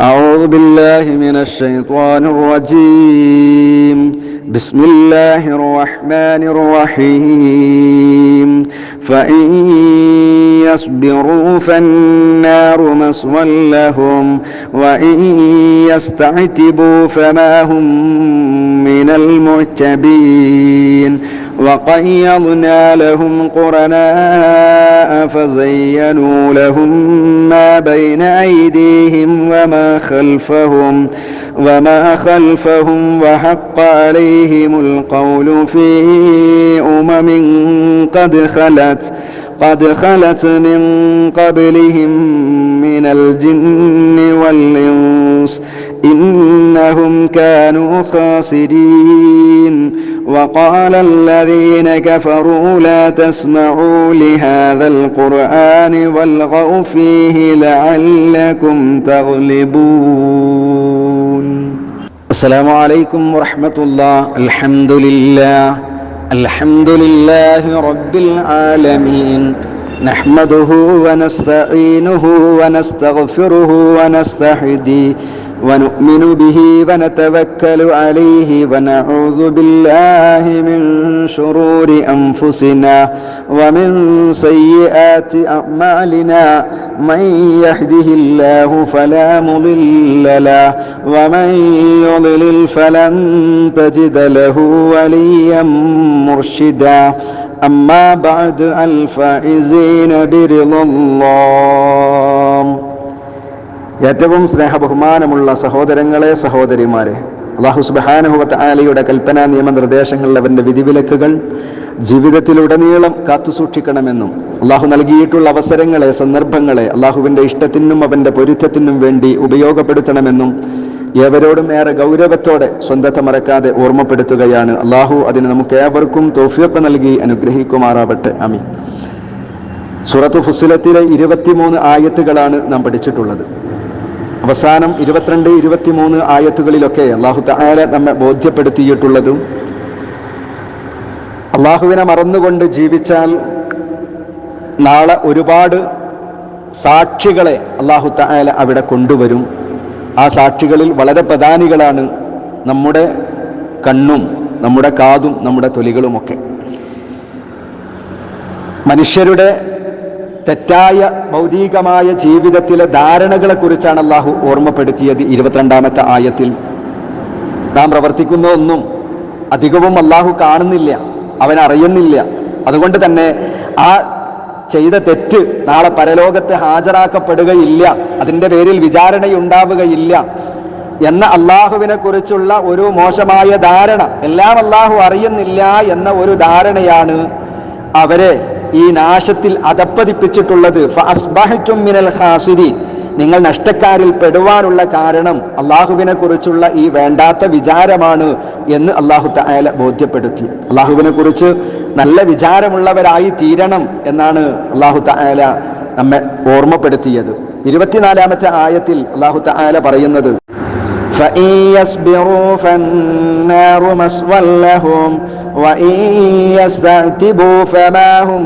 أعوذ بالله من الشيطان الرجيم. بسم الله الرحمن الرحيم. فإن يصبروا فالنار مثوى لهم وإن يستعتبوا فما هم من المعتبين. وقيضنا لهم قرناء فزينوا لهم ما بين أيديهم وما خلفهم وحق عليهم القول في أمم قد خلت من قبلهم من الجن والإنس إنهم كانوا خاسرين. وقال الذين كفروا لا تسمعوا لهذا القرآن والغوا فيه لعلكم تغلبون. السلام عليكم ورحمة الله. الحمد لله رب العالمين. نحمده ونستعينه ونستغفره ونستهديه ونؤمن به ونتوكل عليه ونعوذ بالله من شرور أنفسنا ومن سيئات أعمالنا. من يهده الله فلا مضل له ومن يضلل فلن تجد له وليا مرشدا. أما بعد الفائزين برضا الله. ഏറ്റവും സ്നേഹബഹുമാനമുള്ള സഹോദരങ്ങളെ, സഹോദരിമാരെ, അല്ലാഹു സുബ്ഹാനഹു വ തആലയുടെ കൽപ്പനാ നിയമനിർദ്ദേശങ്ങൾ, അവൻ്റെ വിധിവിലക്കുകൾ ജീവിതത്തിലുടനീളം കാത്തുസൂക്ഷിക്കണമെന്നും അള്ളാഹു നൽകിയിട്ടുള്ള അവസരങ്ങളെ, സന്ദർഭങ്ങളെ അള്ളാഹുവിൻ്റെ ഇഷ്ടത്തിനും അവൻ്റെ പൊരുത്തത്തിനും വേണ്ടി ഉപയോഗപ്പെടുത്തണമെന്നും ഏവരോടും ഏറെ ഗൗരവത്തോടെ സ്വന്തത്തെ മറക്കാതെ ഓർമ്മപ്പെടുത്തുകയാണ്. അള്ളാഹു അതിന് നമുക്ക് ഏവർക്കും തൗഫീഖ് നൽകി അനുഗ്രഹിക്കുമാറാവട്ടെ. ആമീൻ. സൂറത്തു ഫുസ്സിലത്തിലെ 23 ആയത്തുകളാണ് നാം പഠിച്ചിട്ടുള്ളത്. അവസാനം 22, 23 ആയത്തുകളിലൊക്കെ അല്ലാഹു തആല നമ്മെ ബോധ്യപ്പെടുത്തിയിട്ടുള്ളതും അള്ളാഹുവിനെ മറന്നുകൊണ്ട് ജീവിച്ചാൽ നാളെ ഒരുപാട് സാക്ഷികളെ അല്ലാഹു തആല അവിടെ കൊണ്ടുവരും. ആ സാക്ഷികളിൽ വളരെ പ്രധാനികളാണ് നമ്മുടെ കണ്ണും നമ്മുടെ കാതും നമ്മുടെ തൊലികളുമൊക്കെ. മനുഷ്യരുടെ തെറ്റായ ഭൗതികമായ ജീവിതത്തിലെ ധാരണകളെ കുറിച്ചാണ് അള്ളാഹു ഓർമ്മപ്പെടുത്തിയത് 22ാമത്തെ ആയത്തിൽ. നാം പ്രവർത്തിക്കുന്ന ഒന്നും അധികവും അള്ളാഹു കാണുന്നില്ല, അവൻ അറിയുന്നില്ല. അതുകൊണ്ട് തന്നെ ആ ചെയ്ത തെറ്റ് നാളെ പരലോകത്ത് ഹാജരാക്കപ്പെടുകയില്ല, അതിൻ്റെ പേരിൽ വിചാരണയുണ്ടാവുകയില്ല എന്ന അള്ളാഹുവിനെ കുറിച്ചുള്ള ഒരു മോശമായ ധാരണ, എല്ലാം അള്ളാഹു അറിയുന്നില്ല എന്ന ഒരു ധാരണയാണ് അവരെ ഈ നാശത്തിൽ അധപ്പതിപ്പിച്ചിട്ടുള്ളത്. ഫഅസ്ബഹ്തും മിനൽ ഖാസിരീൻ, നിങ്ങൾ നഷ്ടക്കാരിൽ പെടുവാനുള്ള കാരണം അള്ളാഹുവിനെ കുറിച്ചുള്ള ഈ വേണ്ടാത്ത വിചാരമാണ് എന്ന് അള്ളാഹു തആല ബോധ്യപ്പെടുത്തി. അള്ളാഹുവിനെ കുറിച്ച് നല്ല വിചാരമുള്ളവരായി തീരണം എന്നാണ് അള്ളാഹു തആല നമ്മെ ഓർമ്മപ്പെടുത്തിയത്. 24ാമത്തെ ആയത്തിൽ അള്ളാഹു തആല പറയുന്നത് فَإِن يَصْبِرُوا فَالنَّارُ مَثْوًى لَهُمْ وَإِن يَسْتَعْتِبُوا فَمَا هُمْ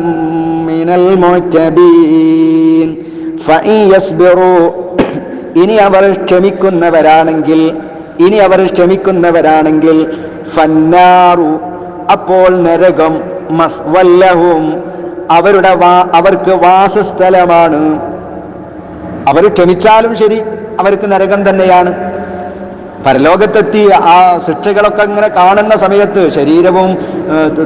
مِنَ الْمُعْتَبِينَ. فَإِن يَصْبِرُوا, ഇനി അവർ ക്ഷമിക്കുന്നവരാണെങ്കിൽ ഫന്നാറു, അപ്പോൾ നരകം, മസ്വൽ ലഹും, അവർക്ക് വാസസ്ഥലമാണ്. അവർ ക്ഷമിച്ചാലും ശരി അവർക്ക് നരകം തന്നെയാണ്. പരലോകത്തെത്തി ആ ശിക്ഷകളൊക്കെ ഇങ്ങനെ കാണുന്ന സമയത്ത് ശരീരവും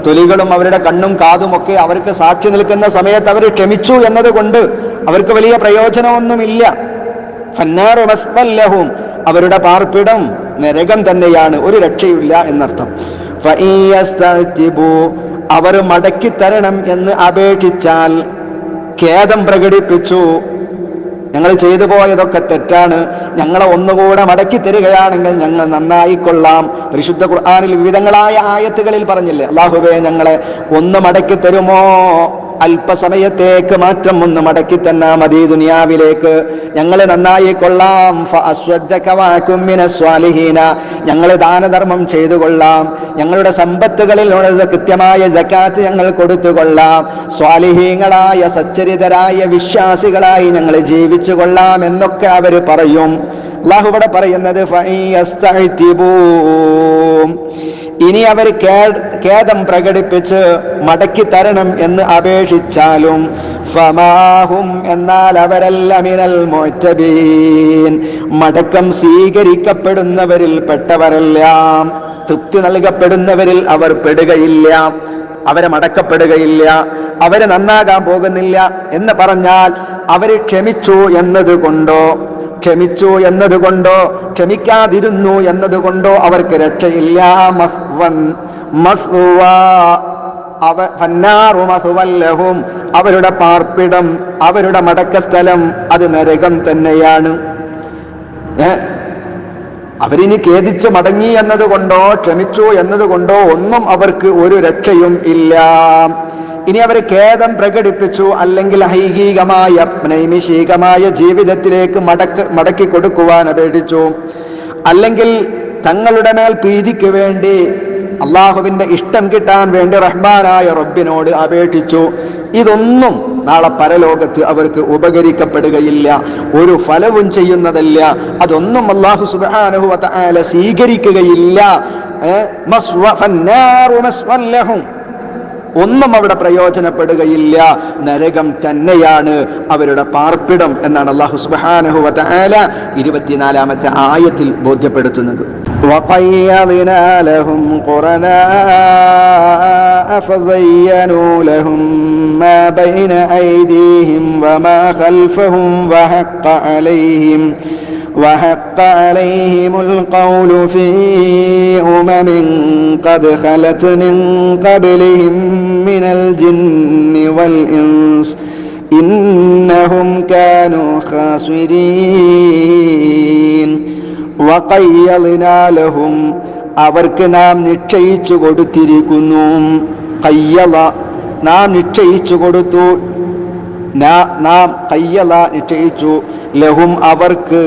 തൊലികളും അവരുടെ കണ്ണും കാതും ഒക്കെ അവർക്ക് സാക്ഷി നിൽക്കുന്ന സമയത്ത് അവർ ക്ഷമിച്ചു എന്നതുകൊണ്ട് അവർക്ക് വലിയ പ്രയോജനമൊന്നുമില്ല. ഫന്നാറു മസ്വൽ ലഹും, അവരുടെ പാർപ്പിടം നരകം തന്നെയാണ്, ഒരു രക്ഷയില്ല എന്നർത്ഥം. ഫഇൻ യസ്തഅ്തിബു, അവർ മടക്കിത്തരണം എന്ന് അപേക്ഷിച്ചാൽ, ഖേദം പ്രകടിപ്പിച്ചു, ഞങ്ങൾ ചെയ്തു പോയതൊക്കെ തെറ്റാണ്, ഞങ്ങളെ ഒന്നുകൂടെ മടക്കി തരികയാണെങ്കിൽ ഞങ്ങൾ നന്നായിക്കൊള്ളാം. പരിശുദ്ധ ഖുർആനിൽ വിവിധങ്ങളായ ആയത്തുകളിൽ പറഞ്ഞില്ലേ, അല്ലാഹുവേ ഞങ്ങളെ ഒന്ന് മടക്കി തരുമോ, അല്പസമയത്തേക്ക് മാറ്റം ഒന്ന് മടക്കി തന്നാ മതി ദുനിയാവിലേക്ക്, ഞങ്ങൾ നന്നായി കൊള്ളാം. ഞങ്ങൾ ദാനധർമ്മം ചെയ്തു കൊള്ളാം, ഞങ്ങളുടെ സമ്പത്തുകളിൽ കൃത്യമായ സക്കാത്ത് ഞങ്ങൾ കൊടുത്തുകൊള്ളാം, സ്വാലിഹീങ്ങളായ സച്ചരിതരായ വിശ്വാസികളായി ഞങ്ങൾ ജീവിച്ചു കൊള്ളാം എന്നൊക്കെ അവർ പറയും. അല്ലാഹു ഇവിടെ പറയുന്നത് ഇനി അവർ ഖേദം പ്രകടിപ്പിച്ച് മടക്കി തരണം എന്ന് അപേക്ഷിച്ചാലും ഫമാഹും എന്നാൽ അവരല്ല മിനൽ മുഅ്തബീൻ മടക്കം സ്വീകരിക്കപ്പെടുന്നവരിൽ പെട്ടവരല്ല, തൃപ്തി നൽകപ്പെടുന്നവരിൽ അവർ പെടുകയില്ല, അവരെ മടക്കപ്പെടുകയില്ല, അവര് നന്നാകാൻ പോകുന്നില്ല എന്ന് പറഞ്ഞാൽ അവര് ക്ഷമിച്ചു എന്നതുകൊണ്ടോ ക്ഷമിക്കാതിരുന്നു എന്നതുകൊണ്ടോ അവർക്ക് രക്ഷയില്ല. അവരുടെ പാർപ്പിടം, അവരുടെ മടക്കസ്ഥലം അത് നരകം തന്നെയാണ്. അവരിനി ഖേദിച്ച് മടങ്ങി എന്നതുകൊണ്ടോ ക്ഷമിച്ചു എന്നതുകൊണ്ടോ ഒന്നും അവർക്ക് ഒരു രക്ഷയും ഇല്ല. ഇനി അവർ ഖേദം പ്രകടിപ്പിച്ചു, അല്ലെങ്കിൽ ഐഹികമായ നൈമിഷികമായ ജീവിതത്തിലേക്ക് മടക്കി കൊടുക്കുവാൻ അപേക്ഷിച്ചു, അല്ലെങ്കിൽ തങ്ങളുടെ മേൽ പ്രീതിക്ക് വേണ്ടി അള്ളാഹുവിന്റെ ഇഷ്ടം കിട്ടാൻ വേണ്ടി റഹ്മാനായ റബ്ബിനോട് അപേക്ഷിച്ചു, ഇതൊന്നും നാളെ പരലോകത്ത് അവർക്ക് ഉപകരിക്കപ്പെടുകയില്ല, ഒരു ഫലവും ചെയ്യുന്നതല്ല, അതൊന്നും അല്ലാഹു സുബ്ഹാനഹു വ തആല സ്വീകരിക്കുകയില്ല. ഒന്നും അവിടെ പ്രയോജനപ്പെടുകയില്ല, നരകം തന്നെയാണ് അവരുടെ പാർപ്പിടം എന്നാണ് അല്ലാഹു സുബ്ഹാനഹു വ തആല 24-ാമത്തെ ആയത്തിൽ ബോധ്യപ്പെടുത്തുന്നത്. وَقَيَّضْنَا لَهُمْ قُرَنَاءَ فَزَيَّنُوا لَهُم مَّا بَيْنَ أَيْدِيهِمْ وَمَا خَلْفَهُمْ وحق عليهم القول في أمم قد خلت من قبلهم من الجن والإنس إنهم كانوا خاسرين. وقيضنا لهم അവർക്ക് നാം നിശ്ചയിച്ചു കൊടുത്തിരിക്കുന്നു. ഖയ്യള നാം നിശ്ചയിച്ചു കൊടുത്തു, നാം ഖയ്യള നിശ്ചയിച്ചു, ലഹും അവർക്ക്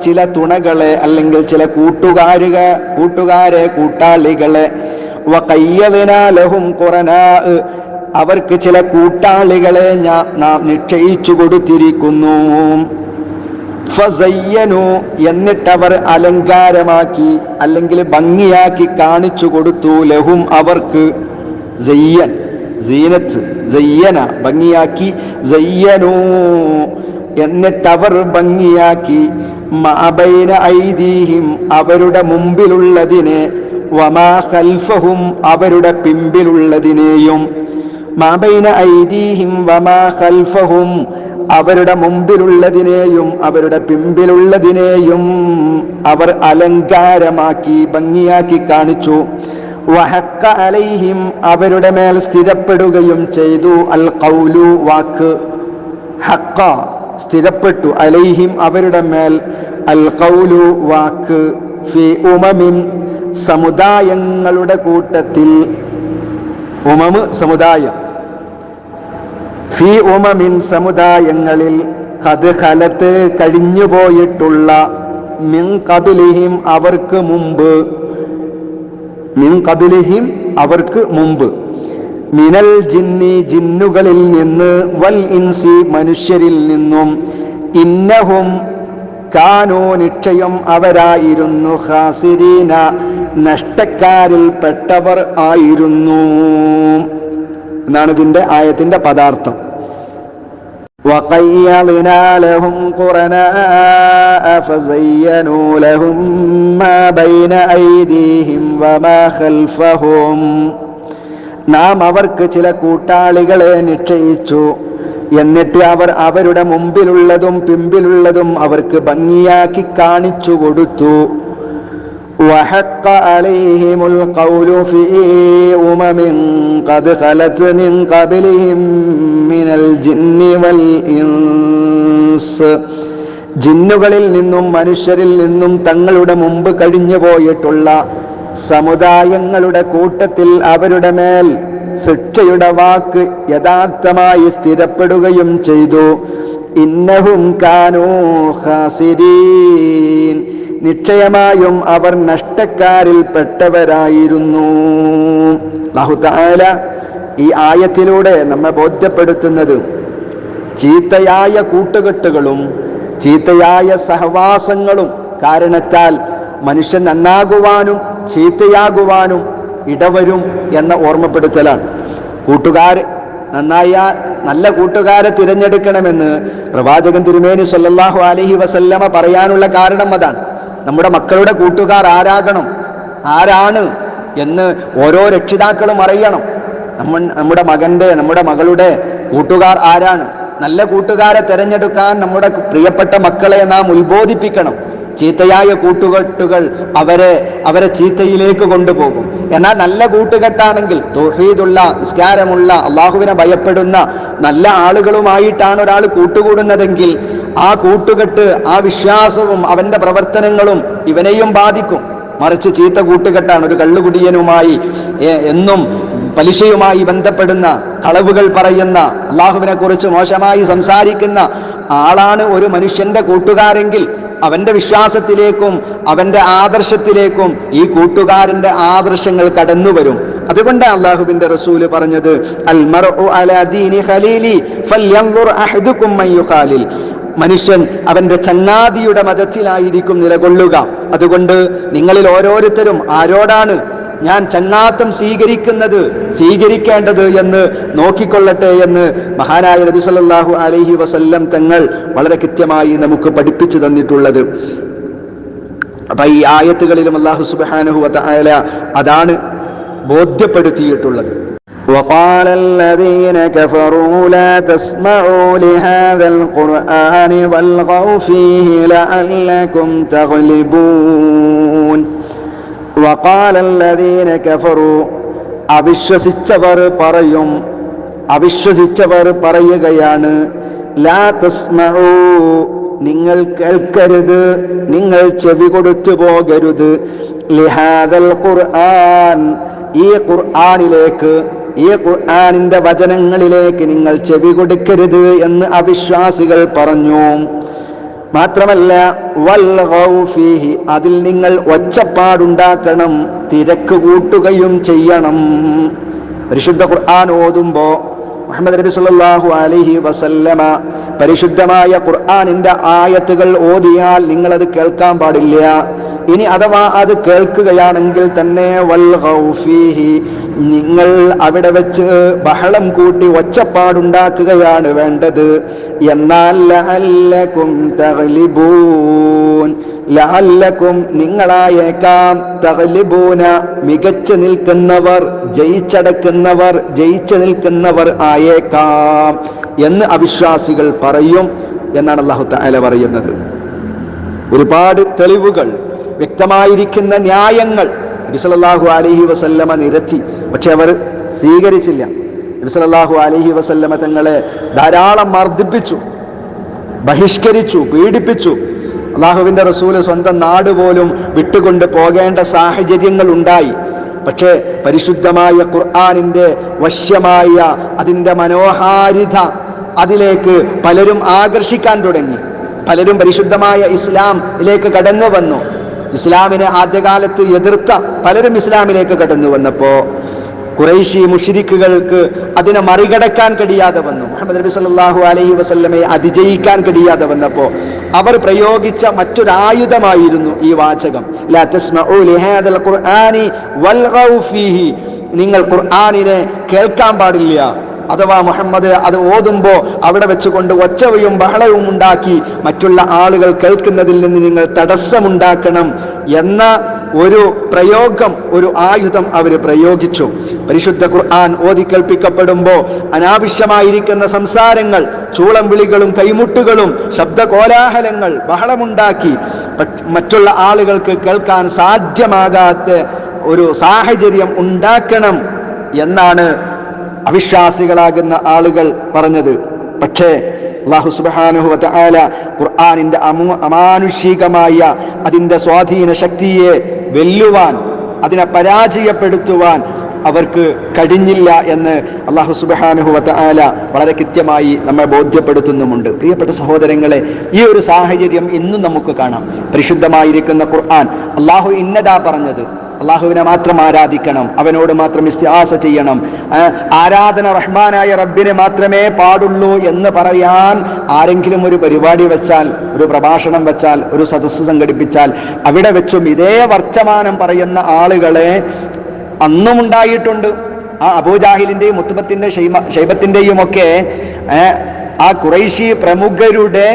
ചില തുണകളെ അല്ലെങ്കിൽ ചില കൂട്ടാളികളെ. വഖയ്യദ്നാ ലഹും ഖുറനാ അവർക്ക് ചില കൂട്ടാളികളെ നാം നിശ്ചയിച്ചു കൊടുത്തിരിക്കുന്നു. ഫസയ്യനു എന്നിട്ടവർ അലങ്കാരമാക്കി അല്ലെങ്കിൽ ഭംഗിയാക്കി കാണിച്ചു കൊടുത്തു, ലഹും അവർക്ക് സയ്യന ഭംഗിയാക്കി, സയ്യനു എന്നിട്ടവർ ഭംഗിയാക്കി, മഅബൈന ഐദീഹിം അവരുടെ മുമ്പിലുള്ളതിനെ, വമാ ഖൽഫഹും അവരുടെ പിമ്പിലുള്ളതിനെയും. മഅബൈന ഐദീഹിം വമാ ഖൽഫഹും അവരുടെ മുമ്പിലുള്ളതിനെയും അവരുടെ പിമ്പിലുള്ളതിനെയും അവർ അലങ്കാരമാക്കി ഭംഗിയാക്കി കാണിച്ചു. വഹഖ അലൈഹിം അവരുടെ മേൽ സ്ഥിരപ്പെടുകയും ചെയ്തു, അൽ ഖൗലു വാക്ക്, ഹഖ സ്ഥിരപ്പെട്ടു, അലൈഹിം അവരുടെ മേൽ, അൽ ഖൗലു വാക്ക്, ഫി ഉമമിൻ സമുദായങ്ങളുടെ കൂട്ടത്തിൽ, സമുദായം, ഫി ഉമമിൻ സമുദായങ്ങളിൽ, ഖദ് ഖലത്ത് കഴിഞ്ഞുപോയിട്ടുള്ള, മിൻ ഖബലിഹിം അവർക്ക് മുമ്പ്, മിൻ ഖബലിഹിം അവർക്ക് മുമ്പ്, മിനൽ ജിന്നി ജിന്നുകളിൽ നിന്ന്, വൽ ഇൻസി മനുഷ്യരിൽ നിന്നും, ഇന്നഹും കാനൂ നിശ്ചയം അവരായിരുന്നു, ഖാസിരീന നഷ്ടക്കാരിൽ പെട്ടവർ ആയിരുന്നു എന്നാണ് ഇതിന്റെ ആയത്തിന്റെ പദാർത്ഥം. وَقَيَّضْنَا لَهُمْ قُرَنَاءَ فَزَيَّنُوا لَهُم مَّا بَيْنَ أَيْدِيهِمْ وَمَا خَلْفَهُمْ നാം അവർക്ക് ചില കൂട്ടാളികളെ നിശ്ചയിച്ചു, എന്നിട്ട് അവർ അവരുടെ മുമ്പിലുള്ളതും പിമ്പിലുള്ളതും അവർക്ക് ഭംഗിയാക്കി കാണിച്ചു കൊടുത്തു. وحق عليهم القول في أمم قد خلت من قبلهم من الجن والإنس ജിന്നുകളിൽ നിന്നും മനുഷ്യരിൽ നിന്നും തങ്ങളുടെ മുമ്പ് കഴിഞ്ഞു പോയിട്ടുള്ള സമുദായങ്ങളുടെ കൂട്ടത്തിൽ അവരുടെ മേൽ ശിക്ഷയുടെ വാക്ക് യഥാർത്ഥമായി സ്ഥിരപ്പെടുകയും ചെയ്തു. ഇന്നഹും കാനൂ ഖാസിരീൻ നിശ്ചയമായും അവർ നഷ്ടക്കാരിൽ പെട്ടവരായിരുന്നു. അല്ലാഹു തആല ഈ ആയത്തിലൂടെ നമ്മെ ബോധ്യപ്പെടുത്തുന്നത് ചീത്തയായ കൂട്ടുകെട്ടുകളും ചീത്തയായ സഹവാസങ്ങളും കാരണത്താൽ മനുഷ്യൻ നന്നാകുവാനും ചീത്തയാകുവാനും ഇടവരും എന്ന ഓർമ്മപ്പെടുത്തലാണ്. നല്ല കൂട്ടുകാരെ തിരഞ്ഞെടുക്കണമെന്ന് പ്രവാചകൻ തിരുമേനി സ്വല്ലല്ലാഹു അലൈഹി വസല്ലമ പറയാനുള്ള കാരണം അതാണ്. നമ്മുടെ മക്കളുടെ കൂട്ടുകാർ ആരാണ് എന്ന് ഓരോ രക്ഷിതാക്കളും അറിയണം. നമ്മുടെ മകളുടെ കൂട്ടുകാർ ആരാണ്? നല്ല കൂട്ടുകാരെ തിരഞ്ഞെടുക്കാൻ നമ്മുടെ പ്രിയപ്പെട്ട മക്കളെ നാം ഉത്ബോധിപ്പിക്കണം. ചീത്തയായ കൂട്ടുകെട്ടുകൾ അവരെ ചീത്തയിലേക്ക് കൊണ്ടുപോകും. എന്നാൽ നല്ല കൂട്ടുകെട്ടാണെങ്കിൽ തൗഹീദുള്ള, നിസ്കാരമുള്ള, അള്ളാഹുവിനെ ഭയപ്പെടുന്ന നല്ല ആളുകളുമായിട്ടാണ് ഒരാൾ കൂട്ടുകൂടുന്നതെങ്കിൽ ആ കൂട്ടുകെട്ട്, ആ വിശ്വാസവും അവന്റെ പ്രവർത്തനങ്ങളും ഇവനെയും ബാധിക്കും. മറിച്ച് ചീത്ത കൂട്ടുകെട്ടാണ് ഒരു കള്ളുകുടിയനുമായി, എന്നും പലിശയുമായി ബന്ധപ്പെടുന്ന, കളവുകൾ പറയുന്ന, അള്ളാഹുവിനെ കുറിച്ച് മോശമായി സംസാരിക്കുന്ന ആളാണ് ഒരു മനുഷ്യന്റെ കൂട്ടുകാരെങ്കിൽ അവന്റെ വിശ്വാസത്തിലേക്കും അവന്റെ ആദർശത്തിലേക്കും ഈ കൂട്ടുകാരന്റെ ആദർശങ്ങൾ കടന്നു വരും. അതുകൊണ്ട് അള്ളാഹുവിന്റെ റസൂല് പറഞ്ഞത്, അൽ മർഉ അലാ ദീനി ഖലീലി ഫൽയൻദുർ അഹദുകും മൻ യുഖാലിൽ. മനുഷ്യൻ അവന്റെ ചങ്ങാതിയുടെ മതത്തിലായിരിക്കും നിലകൊള്ളുക. അതുകൊണ്ട് നിങ്ങളിൽ ഓരോരുത്തരും ആരോടാണ് ഞാൻ ചങ്ങാത്തം സ്വീകരിക്കേണ്ടത് എന്ന് നോക്കിക്കൊള്ളട്ടെ എന്ന് മഹാനായ നബി സല്ലല്ലാഹു അലൈഹി വസല്ലം തങ്ങൾ വളരെ കൃത്യമായി നമുക്ക് പഠിപ്പിച്ചു തന്നിട്ടുള്ളത്. അപ്പൊ ഈ ആയത്തുകളിലും അല്ലാഹു സുബ്ഹാനഹു വ തആല അതാണ് ബോധ്യപ്പെടുത്തിയിട്ടുള്ളത്. وقال الذين كفروا لا تسمعوا لهذا القرآن والغوا فيه لعلكم تغلبون. وقال الذين كفروا അവിശ്വസിച്ചവർ പറയുകയാണ്, ലാ തസ്മഊ, നിങ്ങൾ കേൾക്കരുത്, നിങ്ങൾ ചെവി കൊടുത്തു പോകരുത്, ലിഹാദൽ ഖുർആൻ, ഈ ഖുർആനിലേക്ക്, ഈ ഖുർആനിന്റെ വചനങ്ങളിലേക്ക് നിങ്ങൾ ചെവി കൊടുക്കരുത് എന്ന് അവിശ്വാസികൾ പറഞ്ഞു. മാത്രമല്ല വൽഗൗ ഫീഹി, അതിൽ നിങ്ങൾ ഒച്ചപ്പാടുണ്ടാക്കണം, തിരക്ക് കൂട്ടുകയും ചെയ്യണം. പരിശുദ്ധ ഖുർആൻ ഓതുമ്പോ മുഹമ്മദ് നബി സല്ലല്ലാഹു അലൈഹി വസല്ലമ പരിശുദ്ധമായ ഖുർആനിന്റെ ആയത്തുകൾ ഓതിയാൽ നിങ്ങളത് കേൾക്കാൻ പാടില്ല. ഇനി അഥവാ അത് കേൾക്കുകയാണെങ്കിൽ തന്നെ വൽഗൗ ഫീഹി, നിങ്ങൾ അവിടെ വെച്ച് ബഹളം കൂട്ടി ഒച്ചപ്പാടുണ്ടാക്കുകയാണ് വേണ്ടത്. എന്നാൽ ലഅല്ലകും തഗ്ലിബൂൻ, ലഅല്ലകും നിങ്ങളായേക്കാം, തഗ്ലിബൂന മികച്ചു നിൽക്കുന്നവർ, ജയിച്ചു നിൽക്കുന്നവർ ആയേക്കാം എന്ന് അവിശ്വാസികൾ പറയും എന്നാണ് അല്ലാഹു തആല പറയുന്നത്. ഒരുപാട് തെളിവുകൾ, വ്യക്തമായിരിക്കുന്ന ന്യായങ്ങൾ നബി സല്ലല്ലാഹു അലൈഹി വസല്ലമ നിരത്തി. പക്ഷെ അവർ സ്വീകരിച്ചില്ല. നബി സല്ലല്ലാഹു അലൈഹി വസല്ലമ തങ്ങളെ ധാരാളം മർദ്ദിപ്പിച്ചു, ബഹിഷ്കരിച്ചു, പീഡിപ്പിച്ചു. അള്ളാഹുവിന്റെ റസൂല് സ്വന്തം നാട് പോലും വിട്ടുകൊണ്ട് പോകേണ്ട സാഹചര്യങ്ങൾ ഉണ്ടായി. പക്ഷേ പരിശുദ്ധമായ ഖുർആനിന്റെ വശ്യമായ അതിൻ്റെ മനോഹാരിത അതിലേക്ക് പലരും ആകർഷിക്കാൻ തുടങ്ങി. പലരും പരിശുദ്ധമായ ഇസ്ലാമിലേക്ക് കടന്നു വന്നു. ഇസ്ലാമിനെ ആദ്യകാലത്ത് എതിർത്ത പലരും ഇസ്ലാമിലേക്ക് കടന്നു വന്നപ്പോൾ ഖുറൈശി മുശ്രിക്കുകൾക്ക് അതിനെ മറികടക്കാൻ കഴിയാതെ വന്നു. മുഹമ്മദ് നബി സല്ലല്ലാഹു അലൈഹി വസല്ലമയെ അതിജയിക്കാൻ കഴിയാതെ വന്നപ്പോൾ അവർ പ്രയോഗിച്ച മറ്റൊരായുധമായിരുന്നു ഈ വാചകം, ലാ തസ്മഉ ലിഹാദൽ ഖുർആനി വൽഗൗ ഫീഹി, നിങ്ങൾ ഖുർആനിനെ കേൾക്കാൻ പാടില്ല. അഥവാ മുഹമ്മദ് അത് ഓതുമ്പോൾ അവിടെ വെച്ചുകൊണ്ട് ഒച്ചയും ബഹളവും ഉണ്ടാക്കി മറ്റുള്ള ആളുകൾ കേൾക്കുന്നതിൽ നിന്ന് നിങ്ങൾ തടസ്സമുണ്ടാക്കണം എന്ന ഒരു പ്രയോഗം, ഒരു ആയുധം അവർ പ്രയോഗിച്ചു. പരിശുദ്ധ ഖുർആൻ ഓതി കേൾപ്പിക്കപ്പെടുമ്പോൾ അനാവശ്യമായിരിക്കുന്ന സംസാരങ്ങൾ, ചൂളം വിളികളും കൈമുട്ടുകളും ശബ്ദകോലാഹലങ്ങൾ, ബഹളമുണ്ടാക്കി മറ്റുള്ള ആളുകൾക്ക് കേൾക്കാൻ സാധ്യമാകാത്ത ഒരു സാഹചര്യം ഉണ്ടാക്കണം എന്നാണ് അവിശ്വാസികളാകുന്ന ആളുകൾ പറഞ്ഞത്. പക്ഷേ അല്ലാഹു സുബ്ഹാനഹു വ തആല ഖുർആനിന്റെ അമാനുഷികമായ അതിൻ്റെ സ്വാധീന ശക്തിയെ വെല്ലുവാൻ, അതിനെ പരാജയപ്പെടുത്തുവാൻ അവർക്ക് കഴിഞ്ഞില്ല എന്ന് അല്ലാഹു സുബ്ഹാനഹു വ തആല വളരെ കൃത്യമായി നമ്മെ ബോധ്യപ്പെടുത്തുന്നുമുണ്ട്. പ്രിയപ്പെട്ട സഹോദരങ്ങളെ, ഈ ഒരു സാഹചര്യം ഇന്നും നമുക്ക് കാണാം. പരിശുദ്ധമായിരിക്കുന്ന ഖുർആൻ അല്ലാഹു ഇന്നതാ പറഞ്ഞത്, അള്ളാഹുവിനെ മാത്രം ആരാധിക്കണം, അവനോട് മാത്രം ഇസ്തിആസ ചെയ്യണം, ആരാധന റഹ്മാനായ റബ്ബിനെ മാത്രമേ പാടുള്ളൂ എന്ന് പറയാൻ ആരെങ്കിലും ഒരു പരിപാടി വെച്ചാൽ, ഒരു പ്രഭാഷണം വെച്ചാൽ, ഒരു സദസ്സ് സംഘടിപ്പിച്ചാൽ അവിടെ വെച്ചും ഇതേ വർത്തമാനം പറയുന്ന ആളുകളെ അന്നും ഉണ്ടായിട്ടുണ്ട്. ആ അബൂജാഹിലിന്റെയും മുത്തുബത്തിന്റെ ഷൈബത്തിന്റെയും ഒക്കെ ആ ഖുറൈശി പ്രമുഖരുടെ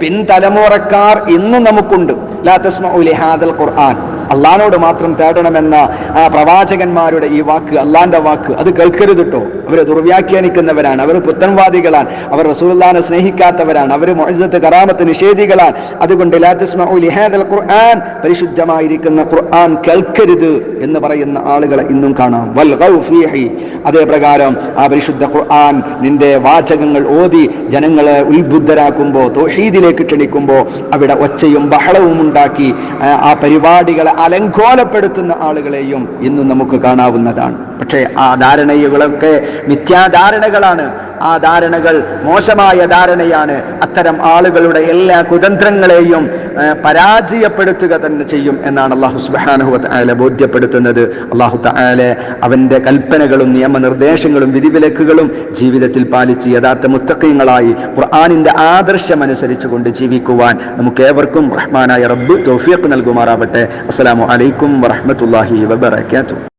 പിൻതലമുറക്കാർ ഇന്നും നമുക്കുണ്ട്. ലാ തസ്മഉ ലിഹാദൽ ഖുർആൻ, അള്ളാഹിനോട് മാത്രം തേടണമെന്ന പ്രവാചകന്മാരുടെ ഈ വാക്ക്, അള്ളാന്റെ വാക്ക്, അത് കേൾക്കരുത് കേട്ടോ. അവർ ദുർവ്യാഖ്യാനിക്കുന്നവരാണ്, അവർ പുത്തൻവാദികളാണ്, അവർ റസൂലുള്ളാഹിനെ സ്നേഹിക്കാത്തവരാണ്, അവർ മുഅ്ജിസത്ത് കറാമത്ത് നിഷേധികളാണ്. അതുകൊണ്ട് ലാ തസ്മഉ ലിഹാദൽ ഖുർആൻ, പരിശുദ്ധമായിരിക്കുന്ന ഖുർആൻ കേൾക്കരുത് എന്ന് പറയുന്ന ആളുകളെ ഇന്നും കാണാം. വൽഗൗ ഫീഹി, അതേ പ്രകാരം ആ പരിശുദ്ധ ഖുർആൻ നിന്റെ വാചകങ്ങൾ ഓതി ജനങ്ങളെ ഉത്ബുദ്ധരാക്കുമ്പോൾ, തൗഹീദിലേക്ക് ക്ഷണിക്കുമ്പോൾ അവിടെ ഒച്ചയും ബഹളവും ഉണ്ടാക്കി ആ പരിപാടികളെ അലങ്കോലപ്പെടുത്തുന്ന ആളുകളെയും ഇന്നും നമുക്ക് കാണാവുന്നതാണ്. പക്ഷേ ആ ധാരണകളൊക്കെ മിഥ്യാധാരണകളാണ്. ആ ധാരണകൾ മോശമായ ധാരണയാണ്. അത്തരം ആളുകളുടെ എല്ലാ കുതന്ത്രങ്ങളെയും പരാജയപ്പെടുത്തുക തന്നെ ചെയ്യും എന്നാണ് അല്ലാഹു സുബ്ഹാനഹു വ തആല ബോധ്യപ്പെടുത്തുന്നത്. അല്ലാഹു തആല അവന്റെ കൽപ്പനകളും നിയമനിർദ്ദേശങ്ങളും വിധിവിലക്കുകളും ജീവിതത്തിൽ പാലിച്ച് യഥാർത്ഥ മുത്തഖീങ്ങളായി ഖുർആനിന്റെ ആദർശം അനുസരിച്ചുകൊണ്ട് ജീവിക്കുവാൻ നമുക്ക് ഏവർക്കും റഹ്മാനായ റബ്ബ് തൗഫീഖ് നൽകുമാറാവട്ടെ. അസ്സലാമു അലൈക്കും വറഹ്മത്തുള്ളാഹി വബറകാതുഹു.